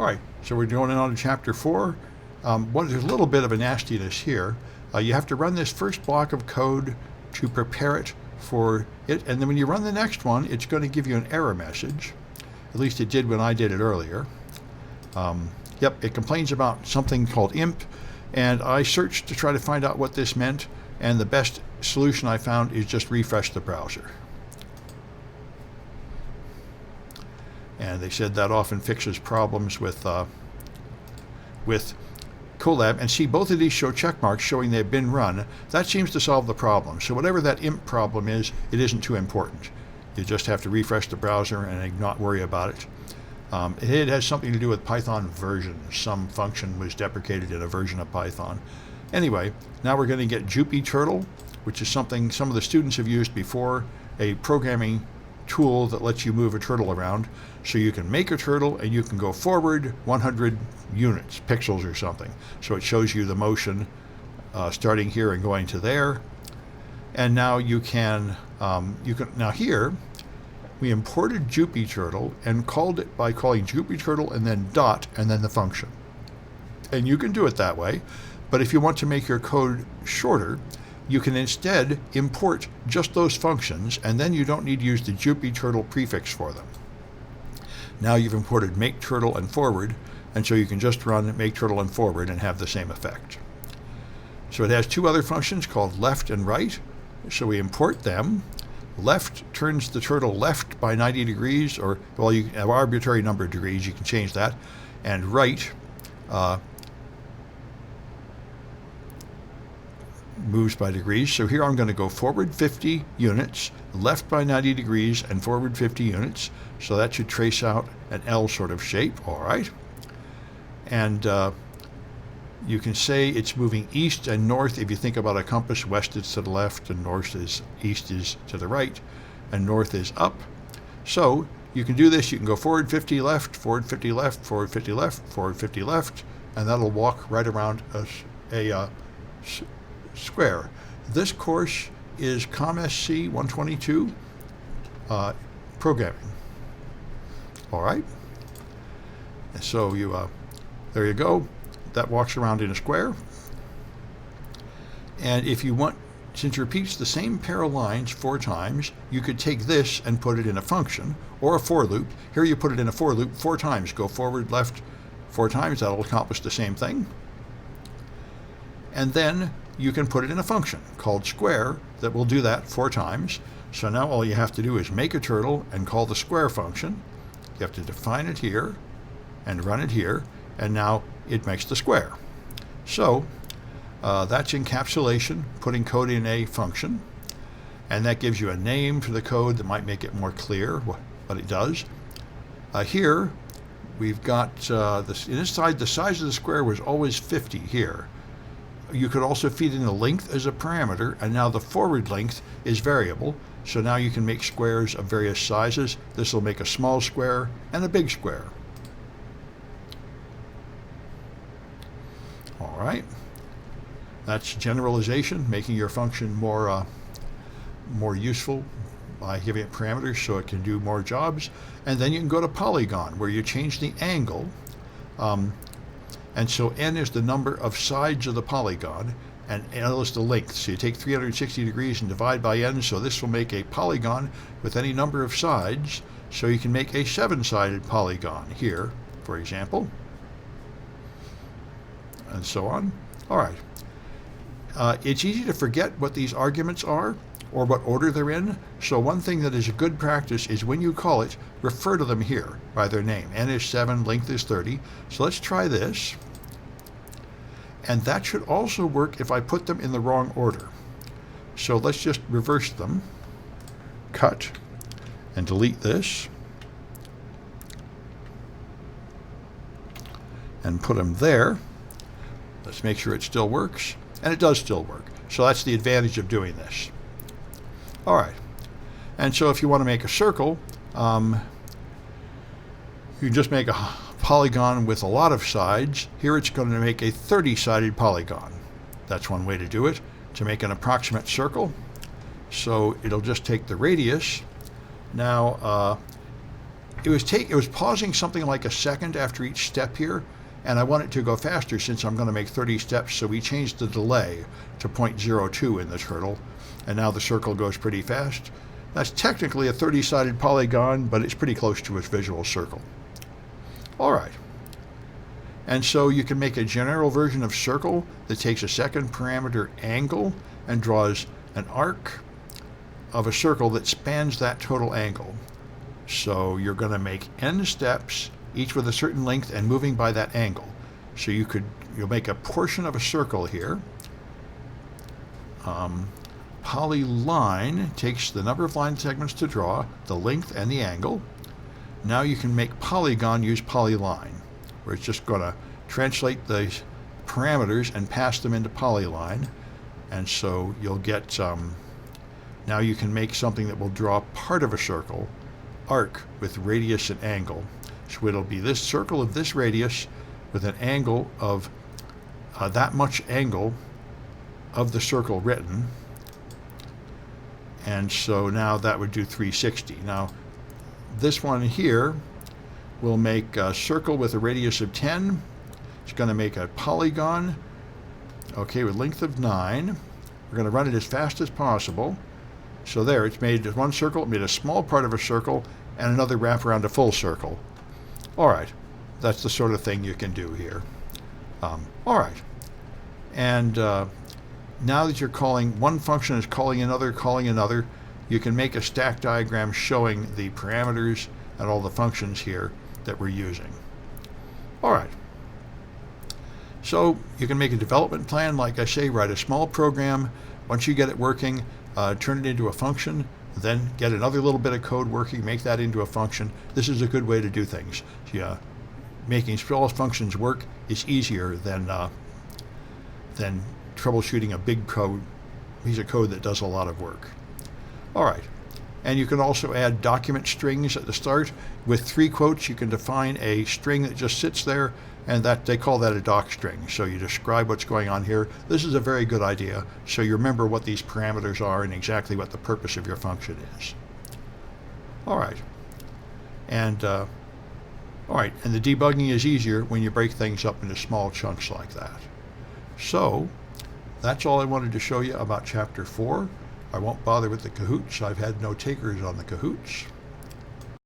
All right, so we're going on to chapter 4. There's a little bit of a nastiness here. You have to run this first block of code to prepare it for it, and then when you run the next one, it's going to give you an error message. At least it did when I did it earlier. It complains about something called imp, and I searched to try to find out what this meant, and the best solution I found is just refresh the browser. And they said that often fixes problems with Colab. And see, both of these show check marks showing they've been run. That seems to solve the problem. So whatever that imp problem is, it isn't too important. You just have to refresh the browser and not worry about it. It has something to do with Python versions. Some function was deprecated in a version of Python. Anyway, now we're going to get JupyTurtle, which is something some of the students have used before, a programming tool that lets you move a turtle around. So you can make a turtle and you can go forward 100 units, pixels or something. So it shows you the motion starting here and going to there. And now you can now here, we imported JupyTurtle and called it by calling JupyTurtle and then dot and then the function. And you can do it that way. But if you want to make your code shorter, you can instead import just those functions, and then you don't need to use the JupyTurtle prefix for them. Now you've imported make turtle and forward, and so you can just run make turtle and forward and have the same effect. So it has two other functions called left and right. So we import them. Left turns the turtle left by 90 degrees, or, well, you have an arbitrary number of degrees, you can change that. And right moves by degrees. So here I'm going to go forward 50 units, left by 90 degrees, and forward 50 units. So that should trace out an L sort of shape, all right. And you can say it's moving east and north. If you think about a compass, west is to the left, and east is to the right, and north is up. So you can do this. You can go forward 50 left, forward 50 left, forward 50 left, forward 50 left, and that'll walk right around a square. This course is COMSC 122 programming. All right. And so there you go. That walks around in a square. And if you want, since it repeats the same pair of lines 4 times, you could take this and put it in a function or a for loop. Here you put it in a for loop 4 times. Go forward, left 4 times. That'll accomplish the same thing. And then you can put it in a function called square that will do that 4 times. So now all you have to do is make a turtle and call the square function. You have to define it here and run it here, and now it makes the square. So that's encapsulation, putting code in a function, and that gives you a name for the code that might make it more clear what it does. Here we've got inside the size of the square was always 50 here. You could also feed in the length as a parameter, and now the forward length is variable. So now you can make squares of various sizes. This will make a small square and a big square. All right. That's generalization, making your function more useful by giving it parameters so it can do more jobs. And then you can go to polygon, where you change the angle. And so n is the number of sides of the polygon, and L is the length. So you take 360 degrees and divide by n, so this will make a polygon with any number of sides. So you can make a 7-sided polygon here, for example, and so on. All right. It's easy to forget what these arguments are or what order they're in. So one thing that is a good practice is when you call it, refer to them here by their name. N is 7, length is 30. So let's try this. And that should also work if I put them in the wrong order. So let's just reverse them. Cut and delete this. And put them there. Let's make sure it still works. And it does still work. So that's the advantage of doing this. All right. And so if you want to make a circle, you can just make a polygon with a lot of sides. Here it's going to make a 30-sided polygon. That's one way to do it, to make an approximate circle. So it'll just take the radius. Now, it was pausing something like a second after each step here, and I want it to go faster since I'm going to make 30 steps, so we changed the delay to 0.02 in the turtle, and now the circle goes pretty fast. That's technically a 30-sided polygon, but it's pretty close to its visual circle. All right. And so you can make a general version of circle that takes a second parameter angle and draws an arc of a circle that spans that total angle. So you're going to make n steps, each with a certain length and moving by that angle. So you'll make a portion of a circle here. Polyline takes the number of line segments to draw, the length and the angle. Now you can make polygon use polyline, where it's just going to translate the parameters and pass them into polyline. And so you'll get, now you can make something that will draw part of a circle, arc with radius and angle. So it'll be this circle of this radius with an angle of that much angle of the circle written. And so now that would do 360. Now this one here will make a circle with a radius of 10. It's going to make a polygon, okay, with length of 9. We're going to run it as fast as possible. So there, it's made one circle, it made a small part of a circle, and another wrap around a full circle. All right, that's the sort of thing you can do here. All right, and now that you're calling, one function is calling another, you can make a stack diagram showing the parameters and all the functions here that we're using. All right. So you can make a development plan, like I say, write a small program. Once you get it working, turn it into a function, then get another little bit of code working, make that into a function. This is a good way to do things. Yeah, making small functions work is easier than troubleshooting a big piece of code that does a lot of work. All right. And you can also add document strings at the start. With 3 quotes, you can define a string that just sits there, and that they call that a doc string. So you describe what's going on here. This is a very good idea, so you remember what these parameters are and exactly what the purpose of your function is. All right. And the debugging is easier when you break things up into small chunks like that. So that's all I wanted to show you about Chapter 4. I won't bother with the Cahoots. I've had no takers on the Cahoots.